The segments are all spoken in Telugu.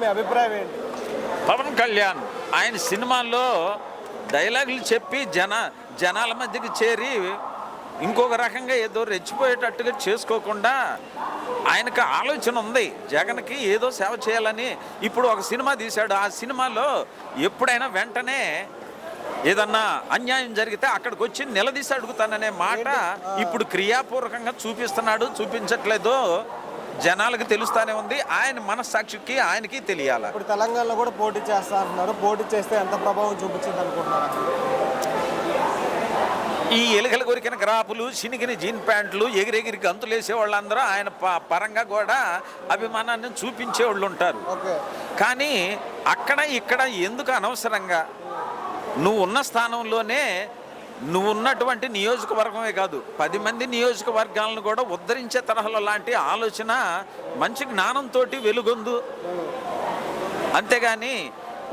మీ అభిప్రాయం ఏంటి? పవన్ కళ్యాణ్ ఆయన సినిమాల్లో డైలాగులు చెప్పి జనాల మధ్యకి చేరి ఇంకొక రకంగా ఏదో రెచ్చిపోయేటట్టుగా చేసుకోకుండా ఆయనకు ఆలోచన ఉంది. జగన్కి ఏదో సేవ చేయాలని ఇప్పుడు ఒక సినిమా తీశాడు. ఆ సినిమాలో ఎప్పుడైనా వెంటనే ఏదన్నా అన్యాయం జరిగితే అక్కడికి వచ్చి నిలదీసి అడుగుతాననే మాట ఇప్పుడు క్రియాపూర్వకంగా చూపించట్లేదు. జనాలకు తెలుస్తానే ఉంది. ఆయన మనస్సాక్షికి ఆయనకి తెలియాలి. ఇప్పుడు తెలంగాణలో కూడా పోటీ చేస్తా అంటున్నారు. పోటీ చేస్తే ఎంత ప్రభావం చూపించింది అనుకుంటున్నారు? ఈ ఎలుకలు కొరికిన గ్రాపులు, చినిగిన జీన్ ప్యాంట్లు, ఎగిరెగిరి గంతులేసే వాళ్ళందరూ ఆయన పరంగా కూడా అభిమానాన్ని చూపించే వాళ్ళు ఉంటారు. కానీ అక్కడ ఇక్కడ ఎందుకు అనవసరంగా నువ్వు ఉన్న స్థానంలోనే నువ్వు ఉన్నటువంటి నియోజకవర్గమే కాదు 10 మంది నియోజకవర్గాలను కూడా ఉద్ధరించే తరహాలో లాంటి ఆలోచన మంచి జ్ఞానంతో వెలుగొందు. అంతేగాని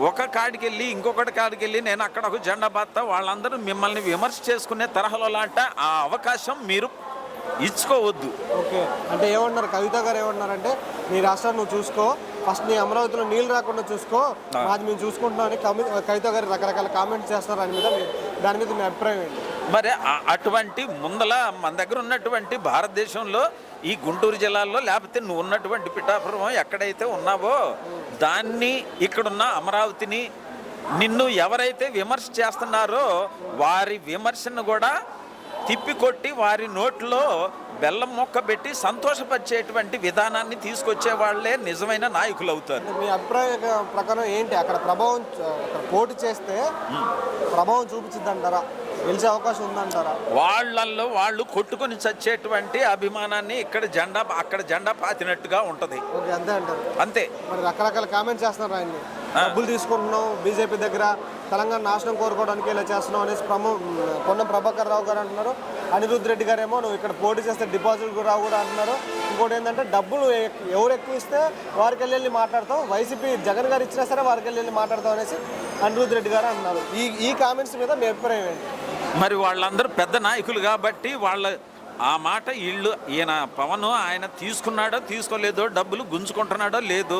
ఒక కాడికి వెళ్ళి ఇంకొకటి కాడికి వెళ్ళి నేను అక్కడ ఒక జెండా బాత్తా వాళ్ళందరూ మిమ్మల్ని విమర్శ చేసుకునే తరహాలో లాంటి ఆ అవకాశం మీరు ఇచ్చుకోవద్దు. ఓకే, అంటే ఏమన్నారు కవిత గారు? ఏమన్నారంటే నీ రాష్ట్రాన్ని నువ్వు చూసుకో, ఫస్ట్ నీ అమరావతిలో నీళ్ళు రాకుండా చూసుకో, మాది మేము చూసుకుంటున్నామని కవిత గారు రకరకాల కామెంట్స్ చేస్తారు. దాని మీద మీ అభిప్రాయం ఏంటి? మరి అటువంటి ముందల మన దగ్గర ఉన్నటువంటి భారతదేశంలో ఈ గుంటూరు జిల్లాలో లేకపోతే నువ్వు ఉన్నటువంటి పిఠాపురం ఎక్కడైతే ఉన్నావో దాన్ని ఇక్కడున్న అమరావతిని నిన్ను ఎవరైతే విమర్శ చేస్తున్నారో వారి విమర్శను కూడా తిప్పికొట్టి వారి నోట్లో బెల్లం మొక్క పెట్టి సంతోషపరిచేటువంటి విధానాన్ని తీసుకొచ్చే వాళ్ళే నిజమైన నాయకులు అవుతారు. మీ అభిప్రాయం ప్రకారం ఏంటి? అక్కడ ప్రభావం పోటీ చేస్తే ప్రభావం చూపించిందంటారా? గెలిచే అవకాశం ఉందంటారా? వాళ్ళల్లో వాళ్ళు కొట్టుకుని చచ్చేటువంటి అభిమానాన్ని అక్కడ జెండా పాతినట్టుగా ఉంటది. ఓకే, అంతే అంటారు. అంతే. మరి రకరకాల కామెంట్స్ చేస్తున్నారు. ఆయన్ని డబ్బులు తీసుకుంటున్నాం, బీజేపీ దగ్గర తెలంగాణ నాశనం కోరుకోవడానికి ఇలా చేస్తున్నాం అనేసి పొన్నం ప్రభాకర్ రావు గారు అంటున్నారు. అనిరుద్ధ్ రెడ్డి గారేమో నువ్వు ఇక్కడ పోటీ చేస్తే డిపాజిట్ రావు కూడా అంటున్నారు. ఇంకోటి ఏంటంటే డబ్బులు ఎవరు ఎక్కువ ఇస్తే వారికి వెళ్ళి మాట్లాడతాం, వైసీపీ జగన్ గారు ఇచ్చినా సరే వారికి వెళ్ళి మాట్లాడతాం అనేసి అనిరుద్ధ్ రెడ్డి గారు అన్నారు. ఈ కామెంట్స్ మీద మీ అభిప్రాయం ఏంటి? మరి వాళ్ళందరూ పెద్ద నాయకులు కాబట్టి ఆ మాట ఈయన పవన్ ఆయన తీసుకున్నాడో తీసుకోలేదో, డబ్బులు గుంజుకుంటున్నాడో లేదు,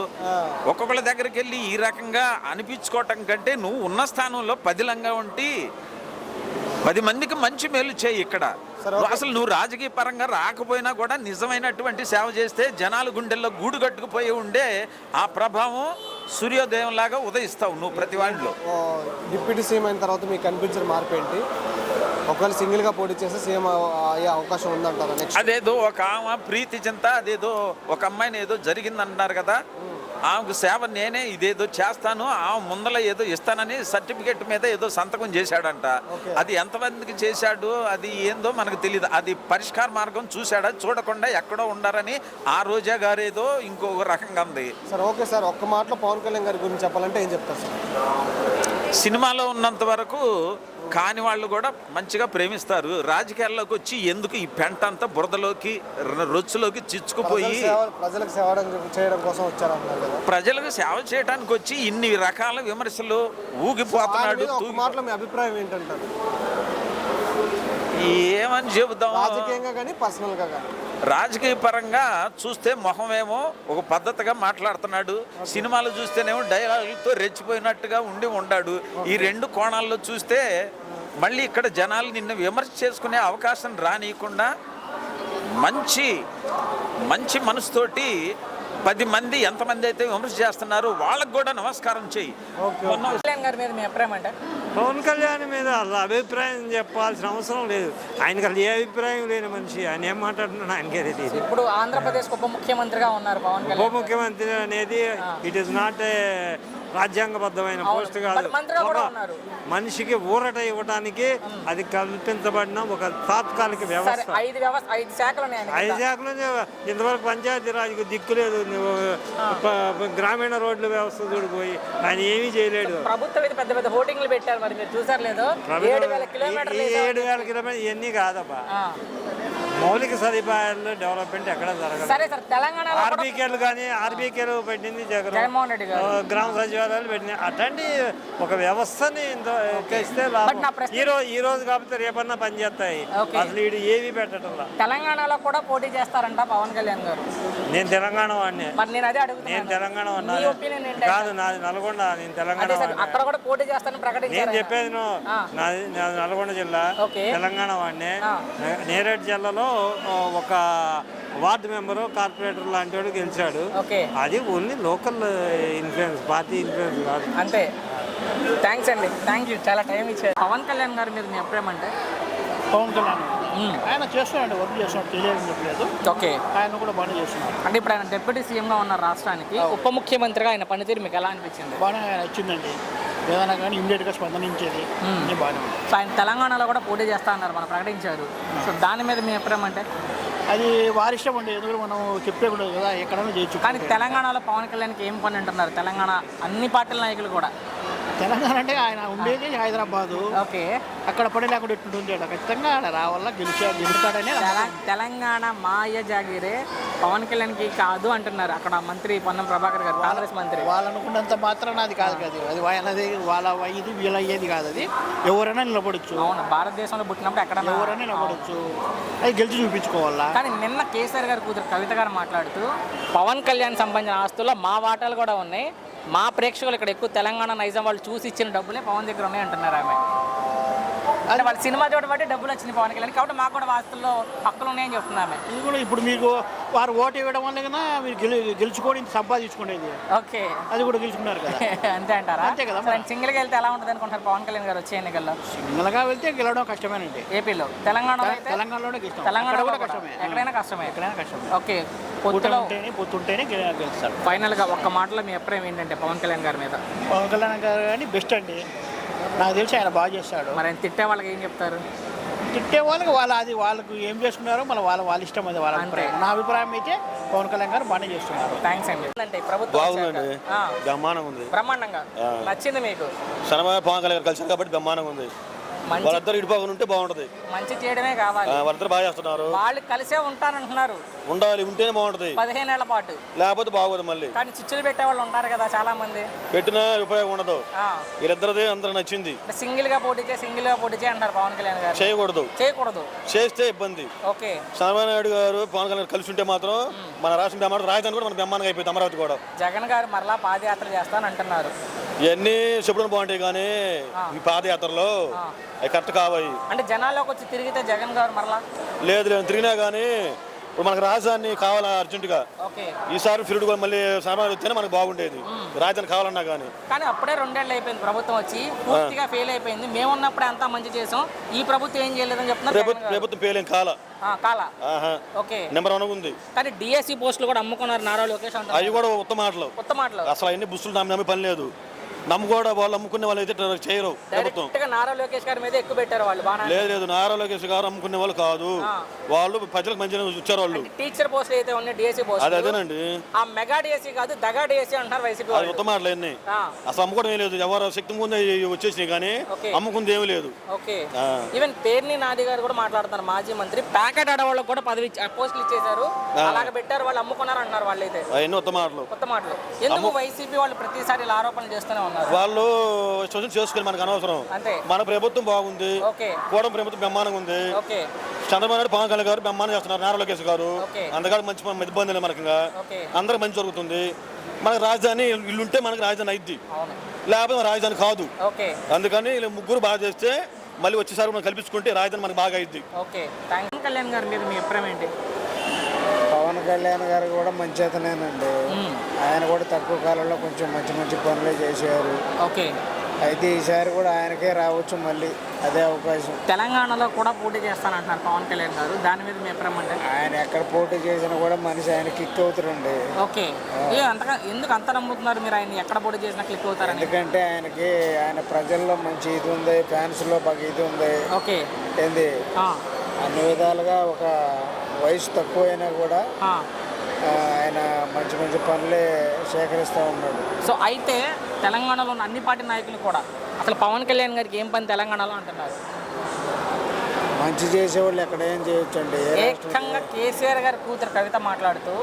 ఒక్కొక్కళ్ళ దగ్గరికి వెళ్ళి ఈ రకంగా అనిపించుకోవటం కంటే నువ్వు ఉన్న స్థానంలో పదిలంగా ఉండి 10 మందికి మంచి మేలు చేయి. ఇక్కడ అసలు నువ్వు రాజకీయ పరంగా రాకపోయినా కూడా నిజమైనటువంటి సేవ చేస్తే జనాల గుండెల్లో గూడు కట్టుకుపోయి ఉండే ఆ ప్రభావం సూర్యోదయం లాగా ఉదయిస్తావు నువ్వు ప్రతి వాళ్ళలో. డిప్యూటీ సీఎం అయిన తర్వాత మీకు కనిపించిన మార్పు ఏంటి? ఒకవేళ సింగిల్గా పోటీ చేస్తే సీఎం అయ్యే అవకాశం ఉందంటారా? అదేదో ఒక ఆమె ప్రీతి చింత అదేదో ఒక అమ్మాయిని ఏదో జరిగిందంటున్నారు కదా, ఆమెకు సేవ నేనే ఇదేదో చేస్తాను, ఆమె ముందల ఏదో ఇస్తానని సర్టిఫికెట్ మీద ఏదో సంతకం చేశాడంట. అది ఎంతమందికి చేశాడు అది ఏందో మనకు తెలియదు. అది పరిష్కార మార్గం చూశాడా? చూడకుండా ఎక్కడో ఉండారని ఆ రోజా గారు ఏదో ఇంకొక రకంగా ఉంది. సార్ ఓకే సార్, ఒక్క మాటలో పవన్ కళ్యాణ్ గారి గురించి చెప్పాలంటే ఏం చెప్తారు సార్? సినిమాలో ఉన్నంత వరకు కాని వాళ్ళు కూడా మంచిగా ప్రేమిస్తారు. రాజకీయాల్లోకి వచ్చి ఎందుకు ఈ పెంట అంతా బురదలోకి రొచ్చులోకి చిచ్చుకుపోయి ప్రజలకు సేవ చేయడం కోసం వచ్చారన్నారు కదా. ప్రజలకు సేవ చేయడానికి వచ్చి ఇన్ని రకాల విమర్శలు ఊగిపోతున్నాడు. మాటలో మీ అభిప్రాయం ఏంటంటారు? ఏమని చెబుతాం? రాజకీయంగా కానీ పర్సనల్గా కానీ? రాజకీయ పరంగా చూస్తే మొహమేమో ఒక పద్ధతిగా మాట్లాడుతున్నాడు, సినిమాలు చూస్తేనేమో డైలాగులతో రెచ్చిపోయినట్టుగా ఉండాడు. ఈ 2 కోణాల్లో చూస్తే మళ్ళీ ఇక్కడ జనాలు నిన్ను విమర్శ చేసుకునే అవకాశం రానియకుండా మంచి మనసుతోటి 10 మంది ఎంతమంది అయితే విమర్శ చేస్తున్నారు వాళ్ళకు కూడా నమస్కారం చెయ్యి. పవన్ కళ్యాణ్ మీద అలా అభిప్రాయం చెప్పాల్సిన అవసరం లేదు. ఆయనకి అసలు ఏ అభిప్రాయం లేని మనిషి. ఆయన ఏం మాట్లాడుతున్నాడు ఆయనకే తెలియదు. ఇప్పుడు ఆంధ్రప్రదేశ్ ఉప ముఖ్యమంత్రిగా ఉన్నారు పవన్ కళ్యాణ్. ఉప ముఖ్యమంత్రి అనేది ఇట్ ఈస్ నాట్ ఏ రాజ్యాంగబద్ధమైన పోస్ట్ కాదు. మనిషికి ఊరట ఇవ్వడానికి అది కల్పించబడిన ఒక తాత్కాలిక వ్యవస్థ. 5 శాఖలు ఇంతవరకు పంచాయతీరాజ్కి దిక్కు లేదు. గ్రామీణ రోడ్ల వ్యవస్థ చూడిపోయి ఆయన ఏమీ చేయలేడు. ప్రభుత్వం పెద్ద పెద్ద హోర్డింగ్లు పెట్టారు, మరి మీరు చూసారు లేదు? 7,000 కిలోమీటర్లు ఇవన్నీ కాదబ్బా. మౌలిక సదుపాయాల్లో డెవలప్మెంట్ ఎక్కడ జరగదు. సరే సార్, తెలంగాణలో కూడా ఆర్బీకేలు కానీ ఆర్బీకేలు పెట్టింది జగన్మోహన్ రెడ్డి గారు. గ్రామ సచివాలయాలు పెట్టింది. అట్లాంటి ఒక వ్యవస్థని ఎక్కేస్తే బట్ లాభం. నా ప్రశ్న- ఈ రోజు కాకపోతే రేపన్నా పనిచేస్తాయి. ఓకే. అసలు వీడు ఏవి పెట్టడంలా. తెలంగాణలో కూడా పోటీ చేస్తారంట పవన్ కళ్యాణ్ గారు. నేను తెలంగాణ వాడిని. మరి నేను అదే నేను అడుగుతున్నాను, తెలంగాణ మీ వాడిని ఒపీనియన్ ఏంటి? కాదు, నాది నల్గొండ. నేను తెలంగాణ అదే సార్, వాడిని. అక్కడ కూడా పోటీ చేస్తానని నేను ప్రకటించారు. చెప్పేది నాది నల్గొండ జిల్లా, ఓకే. తెలంగాణ వాడిని. ఆ. నేరేడు జిల్లాలో ఒక వార్డు మెంబరు, కార్పొరేటర్ లాంటి వాడు గెలిచాడు. ఓకే. అది only local influence, party influence కాదు. అంతే. థ్యాంక్స్ అండి, థ్యాంక్ యూ, చాలా టైం ఇచ్చారు. పవన్ కళ్యాణ్ గారు మీరు మీ అభిప్రాయం అంటే? పవన్ కళ్యాణ్ ఆయన చేస్తున్నాడు, వర్క్ చేస్తున్నాడు, తెలియదని చెప్పలేదు. ఓకే. ఆయన కూడా బాగానే చేస్తున్నాడు. అంటే ఇప్పుడు ఆయన డిప్యూటీ సీఎంగా ఉన్న రాష్ట్రానికి ఉప ముఖ్యమంత్రిగా ఆయన పనితీరు మీకు ఎలా అనిపించింది? బాగానే వచ్చిందండి. ఏదైనా కానీ ఇమ్మీడియట్గా స్పందించేది అన్నీ బాగానే ఉంది. సో ఆయన తెలంగాణలో కూడా పోటీ చేస్తా అన్నారు, మనం ప్రకటించారు. సో దాని మీద మీ అభిప్రాయం అంటే? అది వారి ఇష్టం అండి, ఎందుకంటే మనం చెప్పే కూడా కదా, ఎక్కడైనా చేయొచ్చు. కానీ తెలంగాణలో పవన్ కళ్యాణ్కి ఏం పని అంటున్నారు తెలంగాణ అన్ని పార్టీల నాయకులు కూడా? తెలంగాణ అంటే ఆయన ఉండేది హైదరాబాదు, ఓకే. అక్కడ పని లేకుండా ఎట్టుంటుంది. ఖచ్చితంగా ఆయన రావాలా, గెలుస్తాడని తెలంగాణ మాయ జాగిరే పవన్ కళ్యాణ్కి కాదు అంటున్నారు అక్కడ మంత్రి పొన్నం ప్రభాకర్ గారు, కాంగ్రెస్ మంత్రి. వాళ్ళు అనుకున్నంత మాత్రాన అది కాదు కదా, అది వాళ్ళది వాళ్ళ అయ్యేది వీళ్ళ అయ్యేది కాదు. అది ఎవరైనా నిలబడచ్చు. అవును, భారతదేశంలో పుట్టినప్పుడు ఎక్కడ ఎవరైనా నిలబడచ్చు, అది గెలిచి చూపించుకోవాలా. కానీ నిన్న కేసీఆర్ గారు కూతురు కవిత గారు మాట్లాడుతూ పవన్ కళ్యాణ్ సంబంధించిన ఆస్తుల్లో మా వాటాలు కూడా ఉన్నాయి, మా ప్రేక్షకులు ఇక్కడ ఎక్కువ తెలంగాణ నైజాం వాళ్ళు చూసి ఇచ్చిన డబ్బులే పవన్ దగ్గర ఉన్నాయి అంటున్నారు ఆమె. అంటే వాళ్ళ సినిమా చూడడం బట్టి డబ్బులు వచ్చినాయి పవన్ కళ్యాణ్, కాబట్టి మాకు కూడా ఆస్తుల్లో హక్కులు ఉన్నాయని చెప్తుంది ఆమె. ఇది కూడా ఇప్పుడు మీకు వారు ఓటు ఇవ్వడం వల్ల కన్నా మీరు గెలుచుకోవడం సంపాదించుకునేది, ఓకే. అది కూడా గెలుచుకున్నారు కదా. అంతే అంటారా? అంతే కదా. సింగిల్గా వెళ్తే ఎలా ఉంటుంది అనుకుంటారు పవన్ కళ్యాణ్ గారు వచ్చే ఎన్నికల్లో? సింగల్గా వెళ్తే గెలవడం కష్టమేనండి. ఏపీలో, తెలంగాణలో తెలంగాణలోనే కష్టం, తెలంగాణ కూడా కష్టమే, ఎక్కడైనా కష్టమే. ఎక్కడైనా కష్టమే. ఓకే. పొత్తుంటేనే గెలుస్తాడు. ఫైనల్గా ఒక్క మాటలో మీ అభిప్రాయం ఏంటంటే పవన్ కళ్యాణ్ గారి మీద? పవన్ కళ్యాణ్ గారు కానీ బెస్ట్ అండి, నాకు తెలిసి ఆయన బాగా చేస్తాడు. మరి ఆయన తిట్టే వాళ్ళకి ఏం చెప్తారు? తిట్టే వాళ్ళకి వాళ్ళకు ఏం చేసుకున్నారో వాళ్ళ ఇష్టం, అది వాళ్ళ అభిప్రాయం. నా అభిప్రాయం అయితే పవన్ కళ్యాణ్ గారు బాగానే చేస్తున్నారు. థ్యాంక్స్ అండి. అంటే ప్రభుత్వం బాగుందండి, వచ్చాక, బ్రహ్మాండంగా ఉంది. బ్రహ్మాండంగా నచ్చింది మీకు? సనమ పవన్ కళ్యాణ్ గారు కలిసారు కాబట్టి బ్రహ్మాండంగా ఉంది. వాళ్ళిద్దరు ఇటుపక్కన ఉంటే బాగుంటది. మంచి చేయడమే కావాలి. వాళ్ళిద్దరు బాగా చేస్తున్నారు. వాళ్ళు కలిసే ఉంటారంటున్నారు. ఉండాలి, ఉంటేనే బాగుంటది. 15 ఏళ్ల పాటు. లేకపోతే బాగోదు. మళ్ళీ కానీ చిచ్చులు పెట్టే వాళ్ళు ఉంటారు కదా చాలా మంది. పెట్టినా ఉపయోగం ఉండదు. వీళ్ళిద్దరిది అందరూ నచ్చింది. సింగిల్ గా పోటీ చేయి అంటారు పవన్ కళ్యాణ్ గారు. చేయకూడదు చేస్తే ఇబ్బంది. ఓకే. చంద్రబాబు నాయుడు గారు పవన్ కళ్యాణ్ కలిసి ఉంటే మాత్రం మన రాష్ట్రం బ్రహ్మాండం, రాజధాని కూడా మన బ్రహ్మాండంగా అయిపోయింది, అమరావతి కూడా. జగన్ గారు మరలా పాదయాత్ర చేస్తాను అంటున్నారు. ఇవన్నీ చెప్పడం బాగుంటాయి కానీ ఈ పాదయాత్రలో అవి కరెక్ట్ కావాలి. అంటే జనాల్లోకి వచ్చి తిరిగితే జగన్ గారు మరలా లేదు తిరిగినా కానీ ఇప్పుడు మనకు రాజధాని కావాలా అర్జెంటుగా. ఈసారి ఫిరుడు కూడా మళ్ళీ సామాన్లు వస్తేనే మనకు బాగుండేది, రాజధాని కావాలన్నా కానీ. కానీ అప్పుడే 2 ఏళ్ళు అయిపోయింది ప్రభుత్వం వచ్చి, పూర్తిగా ఫెయిల్ అయిపోయింది. మేమున్నప్పుడే అంతా మంచి చేసాం, ఈ ప్రభుత్వం ఏం చేయలేదని చెప్తున్నారు. ప్రభుత్వం ఫెయిల్ ఏం కాల ఓకే. నెంబర్ 1 ఉంది. కానీ డిఎస్సి పోస్టులు కూడా అమ్ముకున్నారు నారా లోకేష్ అంటారు. అవి కూడా ఉత్తమ మాటలు. అసలు అన్ని బుస్సులు నమ్మి పని లేదు. నమ్ముకోవడం వాళ్ళు అమ్ముకునే వాళ్ళు అయితే చేయరు ప్రభుత్వం. నారా లోకేష్ గారి మీద ఎక్కువ పెట్టారు వాళ్ళు. లేదు నారా లోకేష్ గారు అమ్ముకునే వాళ్ళు కాదు, వాళ్ళు ప్రజలకు మంచిగా వచ్చారు. వాళ్ళు టీచర్ పోస్టులు అయితే ఉన్నాయి, డిఎస్సి పోస్ట్ అదేనండి. ఆ మెగా డిఎస్సి కాదు, దగా డిఎస్సి అంటారు వైసీపీ. అది ఉత్తమ మాటలు అన్ని. అసలు అమ్ముకోవడం ఏం లేదు, ఎవరు శక్తి ముందు వచ్చేసినాయి కానీ అమ్ముకుంది ఏమీ లేదు. ఓకే. ఈవెన్ పేర్ని నాది గారు కూడా మాట్లాడుతున్నారు, మాజీ మంత్రి. ప్యాకెట్ ఆడవాళ్ళకి కూడా పోస్టులు ఇచ్చేసారు, అలాగే పెట్టారు, వాళ్ళు అమ్ముకున్నారు అంటున్నారు. వాళ్ళు అయితే అవన్నీ ఉత్తమ మాటలు. ఎందుకు వైసీపీ వాళ్ళు ప్రతిసారి ఇలా ఆరోపణలు చేస్తూనే ఉన్నారు? వాళ్ళు శోషణ చేసుకుని మనకు అనవసరం. మన ప్రభుత్వం బాగుంది, కూడా ప్రభుత్వం బ్రహ్మాండంగా ఉంది. చంద్రబాబు నాయుడు పవన్ కళ్యాణ్ గారు బ్రహ్మాండం చేస్తున్నారు, నారా లోకేష్ గారు. అందుకని మంచి ఇబ్బంది లేదు మనకి, అందరికి మంచి జరుగుతుంది. మనకు రాజధాని ఇల్లుంటే మనకి రాజధాని అయింది, లేకపోతే మన రాజధాని కాదు. అందుకని వీళ్ళు ముగ్గురు బాగా చేస్తే మళ్ళీ వచ్చేసారి మనం కల్పించుకుంటే రాజధాని మనకి బాగా అయింది. పవన్ కళ్యాణ్ గారి మీద మీ అభిప్రాయం ఏంటి? పవన్ కళ్యాణ్ గారు కూడా మంచి అతనేనండి. ఆయన కూడా తక్కువ కాలంలో కొంచెం మంచి పనులే చేశారు. ఓకే. అయితే ఈసారి కూడా ఆయనకే రావచ్చు, మళ్ళీ అదే అవకాశం. తెలంగాణలో కూడా పోటీ చేస్తానంటున్నారు పవన్ కళ్యాణ్ గారు, దాని మీద మీ అభిప్రాయం అంటే? ఆయన ఎక్కడ పోటీ చేసినా కూడా మనిషి ఆయన క్లిక్ అవుతారండి. ఓకే. ఎందుకు అంత నమ్ముతున్నారు మీరు ఆయన ఎక్కడ పోటీ చేసినా క్లిక్ అవుతారు? ఎందుకంటే ఆయన ప్రజల్లో మంచి ఇది ఉంది, ఫ్యాన్స్లో బాగా ఇది ఉంది. ఓకే. ఏంది అన్ని విధాలుగా ఒక వయసు తక్కువైనా కూడా ఆయన మంచి పనులే సేకరిస్తూ ఉన్నాడు. సో అయితే తెలంగాణలో అన్ని పార్టీ నాయకులు కూడా అసలు పవన్ కళ్యాణ్ గారికి ఏం పని తెలంగాణలో అంటున్నారు? మంచి చేసేవాళ్ళు ఎక్కడ ఏం చేయొచ్చు అండి. ఏకంగా కేసీఆర్ గారి కూతురు కవిత మాట్లాడుతూ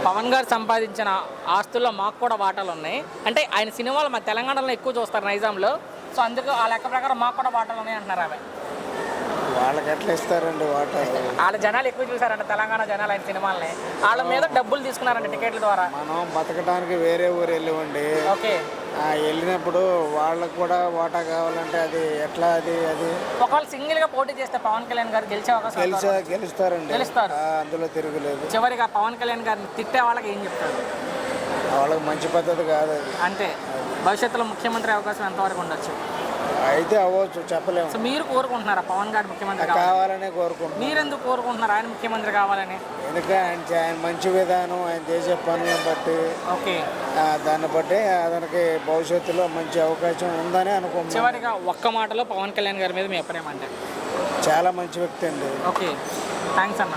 పవన్ గారు సంపాదించిన ఆస్తుల్లో మాకు కూడా వాటాలు ఉన్నాయి, అంటే ఆయన సినిమాలు మా తెలంగాణలో ఎక్కువ చూస్తారు నైజాంలో, సో అందుకు ఆ లెక్క ప్రకారం మాకు కూడా వాటాలు ఉన్నాయి అంటున్నారు ఆమె. వాళ్ళకి ఎట్లా ఇస్తారండి వాటాలు? వాళ్ళ జనాలు ఎక్కువ చూసారంట, తెలంగాణ జనాలు ఆయన సినిమాలని, వాళ్ళ మీద డబ్బులు తీసుకున్నారంట టికెట్ల ద్వారా. మనం బతకడానికి వేరే ఊరు వెళ్ళివ్వండి, ఓకే వెళ్ళినప్పుడు వాళ్ళకు కూడా వాటా కావాలంటే అది ఎట్లా? అది ఒకవేళ సింగిల్ గా పోటీ చేస్తే పవన్ కళ్యాణ్ గారు గెలిచే అవకాశం గెలుస్తారండి, గెలుస్తారు. అందులో తిరుగులేదు. చివరిగా పవన్ కళ్యాణ్ గారిని తిట్టే వాళ్ళకి ఏం చెప్తారు? వాళ్ళకి మంచి పద్ధతి కాదు అది. అంతే, భవిష్యత్తులో ముఖ్యమంత్రి అవకాశం ఎంతవరకు ఉండొచ్చు? అయితే అవ్వచ్చు, చెప్పలేము. సో మీరు కోరుకుంటున్నారా పవన్ గారు ముఖ్యమంత్రి కావాలనే కోరుకుంటున్నాం. మీరు ఎందుకు కోరుకుంటున్నారు ఆయన ముఖ్యమంత్రి కావాలని? ఎందుకంటే ఆయన మంచి విధానం, ఆయన చేసే పనులను బట్టి, ఓకే, దాన్ని బట్టి అతనికి భవిష్యత్తులో మంచి అవకాశం ఉందని అనుకుంటున్నాను. చివరిగా ఒక్క మాటలో పవన్ కళ్యాణ్ గారి మీద మీ అభిప్రాయం అంటే? చాలా మంచి వ్యక్తి అండి. ఓకే, థ్యాంక్స్ అన్న.